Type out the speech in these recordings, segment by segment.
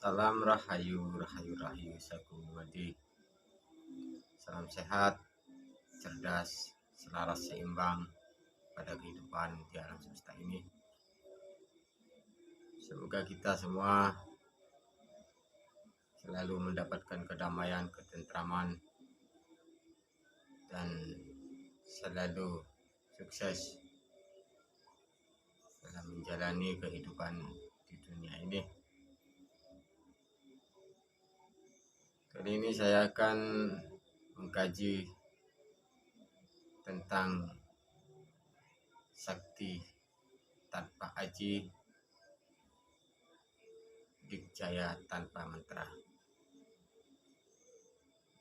Salam rahayu, rahayu rahayu saku wadi. Salam sehat, cerdas, selaras, seimbang pada kehidupan di alam semesta ini. Semoga kita semua selalu mendapatkan kedamaian, ketentraman, dan selalu sukses dalam menjalani kehidupan di dunia ini. Kali ini saya akan mengkaji tentang sakti tanpa aji, dikjaya tanpa mantra.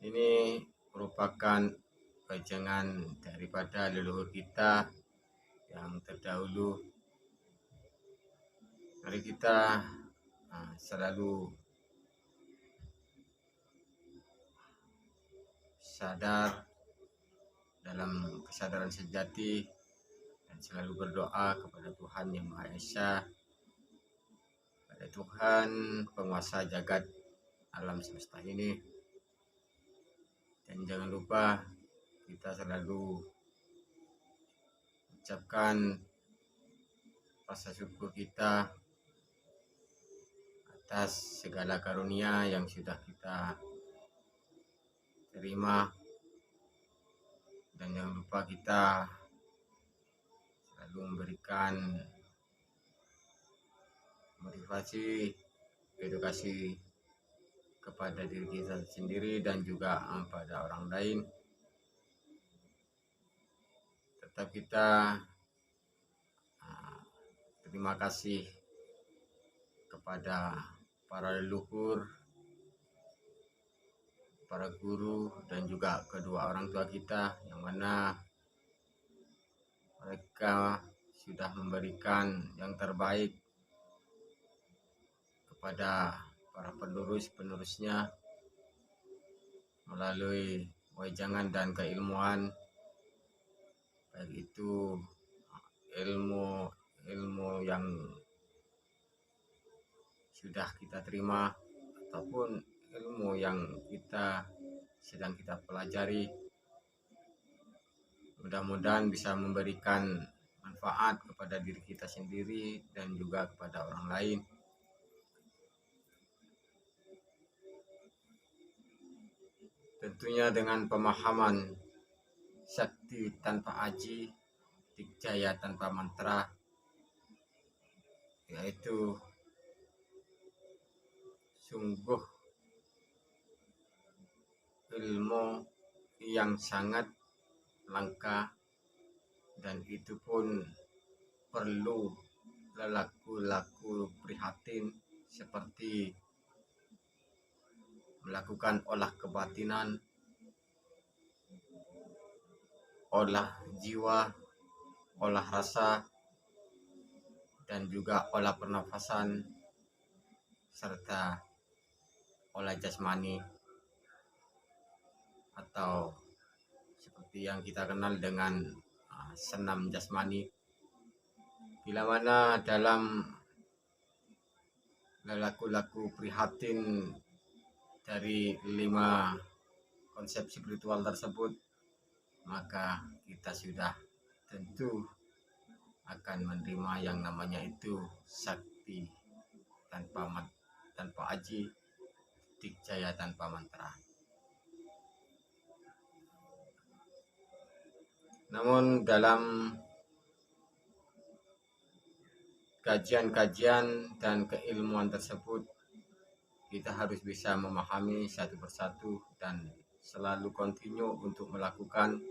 Ini merupakan pajangan daripada leluhur kita yang terdahulu. Mari kita selalu sadar dalam kesadaran sejati dan selalu berdoa kepada Tuhan Yang Maha Esa, pada Tuhan penguasa jagat alam semesta ini. Dan jangan lupa kita selalu ucapkan rasa syukur kita atas segala karunia yang sudah kita terima. Dan jangan lupa kita selalu memberikan motivasi, edukasi kepada diri kita sendiri dan juga pada orang lain. Tetap kita terima kasih kepada para leluhur, para guru, dan juga kedua orang tua kita, yang mana mereka sudah memberikan yang terbaik kepada para penerusnya melalui wejangan dan keilmuan, baik itu ilmu yang sudah kita terima ataupun ilmu yang sedang kita pelajari. Mudah-mudahan bisa memberikan manfaat kepada diri kita sendiri dan juga kepada orang lain. Tentunya dengan pemahaman sakti tanpa aji, dikjaya tanpa mantra, yaitu sungguh ilmu yang sangat langka, dan itu pun perlu laku prihatin seperti melakukan olah kebatinan, olah jiwa, olah rasa, dan juga olah pernafasan, serta olah jasmani, atau seperti yang kita kenal dengan senam jasmani. Bila mana dalam laku prihatin dari 5 konsep spiritual tersebut, maka kita sudah tentu akan menerima yang namanya itu sakti tanpa aji, dikjaya tanpa mantra. Namun dalam kajian-kajian dan keilmuan tersebut, kita harus bisa memahami satu persatu dan selalu kontinu untuk melakukan,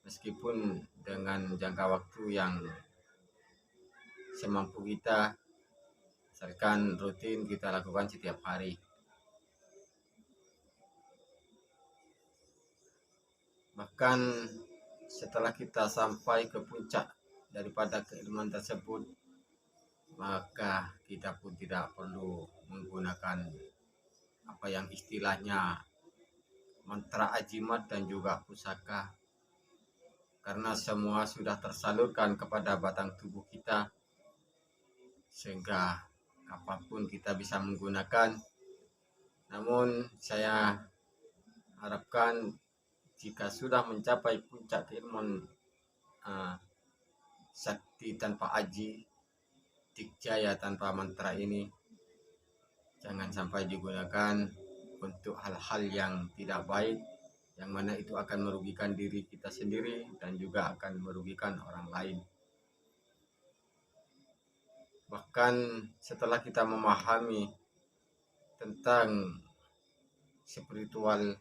meskipun dengan jangka waktu yang semampu kita, asalkan rutin kita lakukan setiap hari. Bahkan setelah kita sampai ke puncak daripada keilmuan tersebut, maka kita pun tidak perlu menggunakan apa yang istilahnya mantra ajimat dan juga pusaka, karena semua sudah tersalurkan kepada batang tubuh kita, sehingga apapun kita bisa menggunakan Namun saya harapkan jika sudah mencapai puncak keilmuan sakti tanpa aji, dikjaya tanpa mantra ini, jangan sampai digunakan untuk hal-hal yang tidak baik, yang mana itu akan merugikan diri kita sendiri dan juga akan merugikan orang lain. Bahkan setelah kita memahami tentang spiritual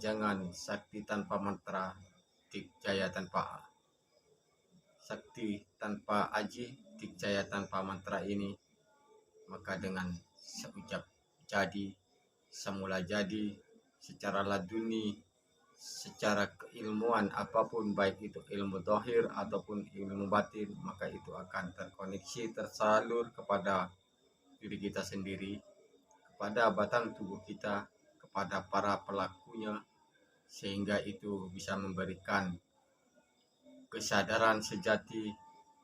jangan sakti tanpa mantra, dikjaya tanpa sakti tanpa aji, dikjaya tanpa mantra ini, maka dengan seucap jadi, semula jadi, secara laduni, secara keilmuan apapun, baik itu ilmu dohir ataupun ilmu batin, maka itu akan terkoneksi, tersalur kepada diri kita sendiri, kepada batang tubuh kita, kepada para pelakunya, sehingga itu bisa memberikan kesadaran sejati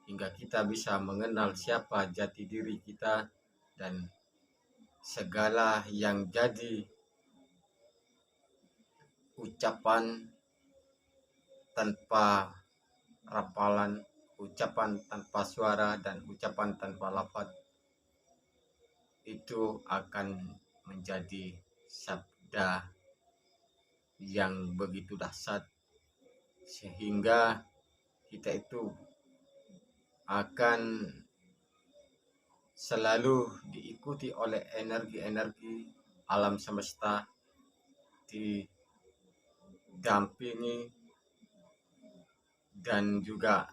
hingga kita bisa mengenal siapa jati diri kita, dan segala yang jadi ucapan tanpa rapalan, ucapan tanpa suara, dan ucapan tanpa lafaz itu akan menjadi sabda yang begitu dahsyat, sehingga kita itu akan selalu diikuti oleh energi-energi alam semesta, didampingi dan juga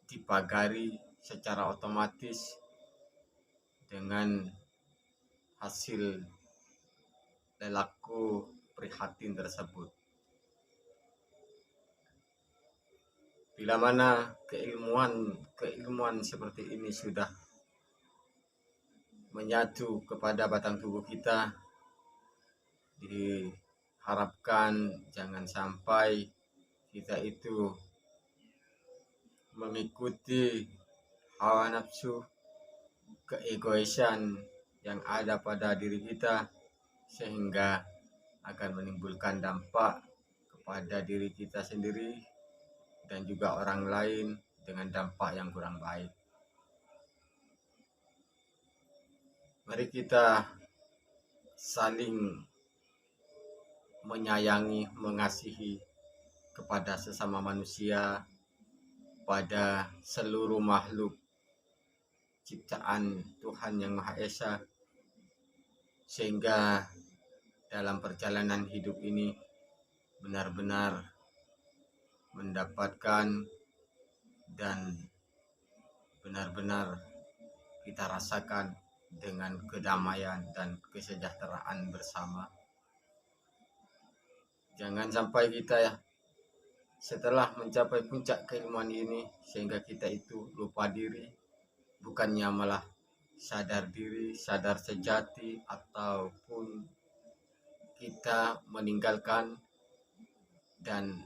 dipagari secara otomatis dengan hasil lelaku prihatin tersebut. Bila mana keilmuan seperti ini sudah menyatu kepada batang tubuh kita, diharapkan jangan sampai kita itu mengikuti hawa nafsu, keegoisan yang ada pada diri kita, sehingga akan menimbulkan dampak kepada diri kita sendiri dan juga orang lain dengan dampak yang kurang baik. Mari kita saling menyayangi, mengasihi kepada sesama manusia, pada seluruh makhluk ciptaan Tuhan Yang Maha Esa, sehingga dalam perjalanan hidup ini benar-benar mendapatkan dan benar-benar kita rasakan dengan kedamaian dan kesejahteraan bersama. Jangan sampai kita setelah mencapai puncak keilmuan ini sehingga kita itu lupa diri, bukannya malah sadar diri, sadar sejati, ataupun kita meninggalkan dan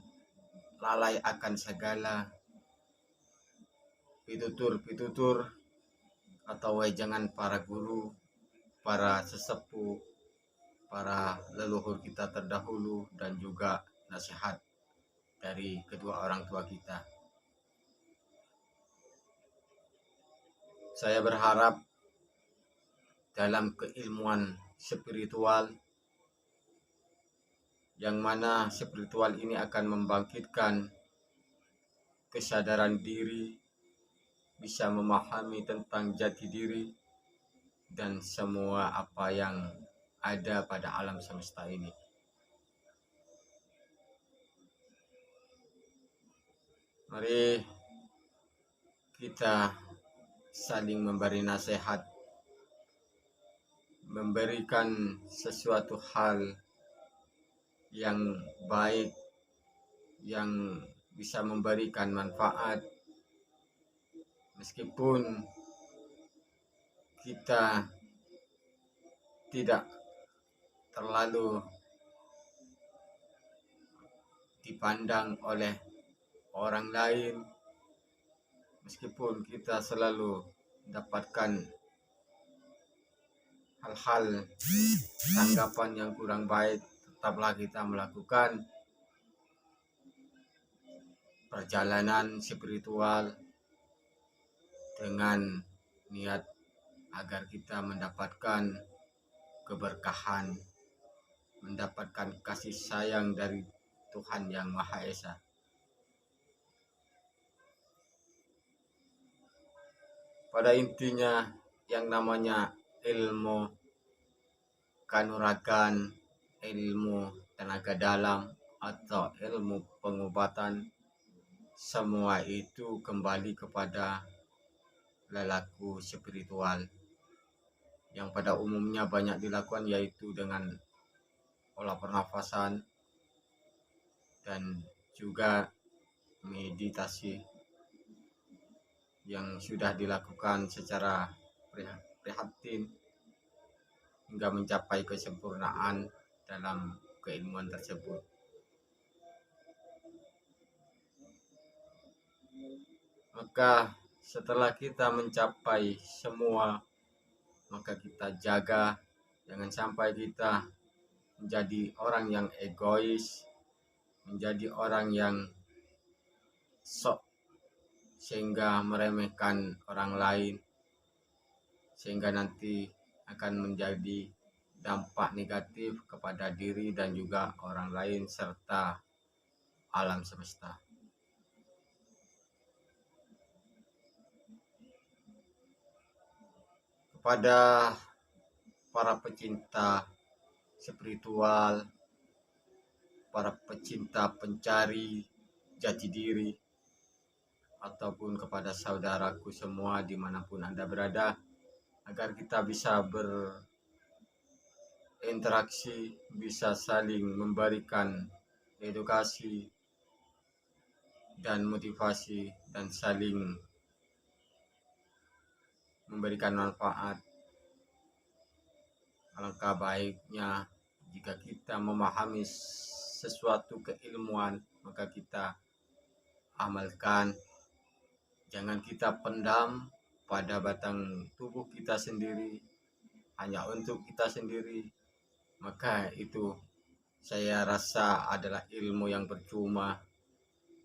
lalai akan segala pitutur-pitutur atau wejangan para guru, para sesepuh, para leluhur kita terdahulu, dan juga nasihat dari kedua orang tua kita. Saya berharap dalam keilmuan spiritual, yang mana spiritual ini akan membangkitkan kesadaran diri, bisa memahami tentang jati diri dan semua apa yang ada pada alam semesta ini. Mari kita saling memberi nasihat, memberikan sesuatu hal yang baik, yang bisa memberikan manfaat, meskipun kita tidak terlalu dipandang oleh orang lain, meskipun kita selalu mendapatkan hal-hal tanggapan yang kurang baik, tetaplah kita melakukan perjalanan spiritual dengan niat agar kita mendapatkan keberkahan, mendapatkan kasih sayang dari Tuhan Yang Maha Esa. Pada intinya yang namanya ilmu kanuragan, ilmu tenaga dalam, atau ilmu pengobatan, semua itu kembali kepada lelaku spiritual yang pada umumnya banyak dilakukan, yaitu dengan olah pernafasan dan juga meditasi yang sudah dilakukan secara prihatin hingga mencapai kesempurnaan dalam keilmuan tersebut. Maka setelah kita mencapai semua, maka kita jaga jangan sampai kita menjadi orang yang egois, menjadi orang yang sok sehingga meremehkan orang lain, sehingga nanti akan menjadi dampak negatif kepada diri dan juga orang lain serta alam semesta. Kepada para pecinta spiritual, para pecinta pencari jati diri, ataupun kepada saudaraku semua dimanapun Anda berada, agar kita bisa berinteraksi, bisa saling memberikan edukasi dan motivasi dan saling memberikan manfaat. Alangkah baiknya jika kita memahami sesuatu keilmuan, maka kita amalkan. Jangan kita pendam pada batang tubuh kita sendiri, hanya untuk kita sendiri. Maka itu saya rasa adalah ilmu yang percuma,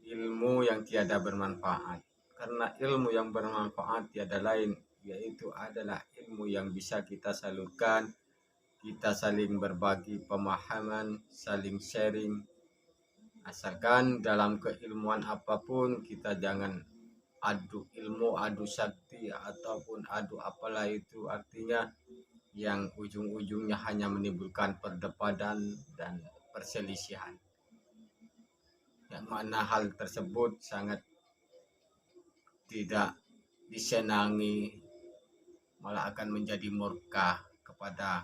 ilmu yang tiada bermanfaat. Karena ilmu yang bermanfaat tiada lain, yaitu adalah ilmu yang bisa kita salurkan, kita saling berbagi pemahaman, saling sharing. Asalkan dalam keilmuan apapun kita jangan adu ilmu, adu sakti, ataupun adu apalah itu, artinya yang ujung-ujungnya hanya menimbulkan perdebatan dan perselisihan, yang mana hal tersebut sangat tidak disenangi, malah akan menjadi murka kepada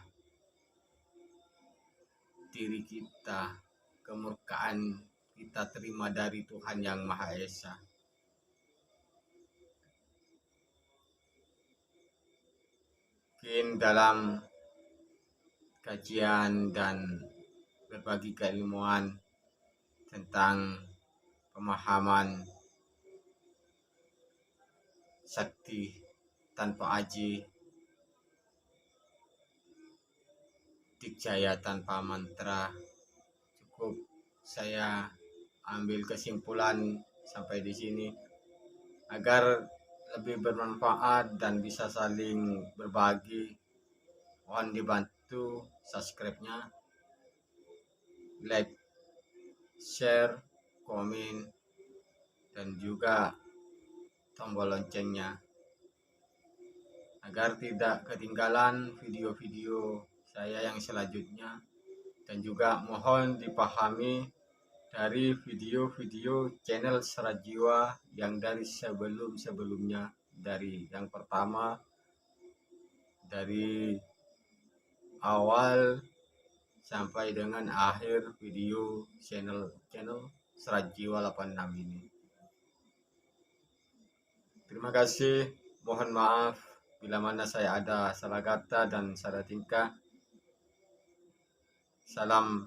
diri kita. Kemurkaan kita terima dari Tuhan Yang Maha Esa. Mungkin dalam kajian dan berbagi keilmuan tentang pemahaman sakti tanpa aji, dikjaya tanpa mantra, cukup saya ambil kesimpulan sampai di sini agar lebih bermanfaat dan bisa saling berbagi. Mohon dibantu subscribe-nya, like, share, komen, dan juga tombol loncengnya agar tidak ketinggalan video-video saya yang selanjutnya. Dan juga mohon dipahami dari video-video channel Serat Jiwa yang dari sebelum-sebelumnya, dari yang pertama, dari awal sampai dengan akhir video channel Serat Jiwa 86 ini. Terima kasih, mohon maaf bila mana saya ada salah kata dan salah tingkah. Salam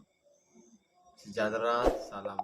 sejahtera, salam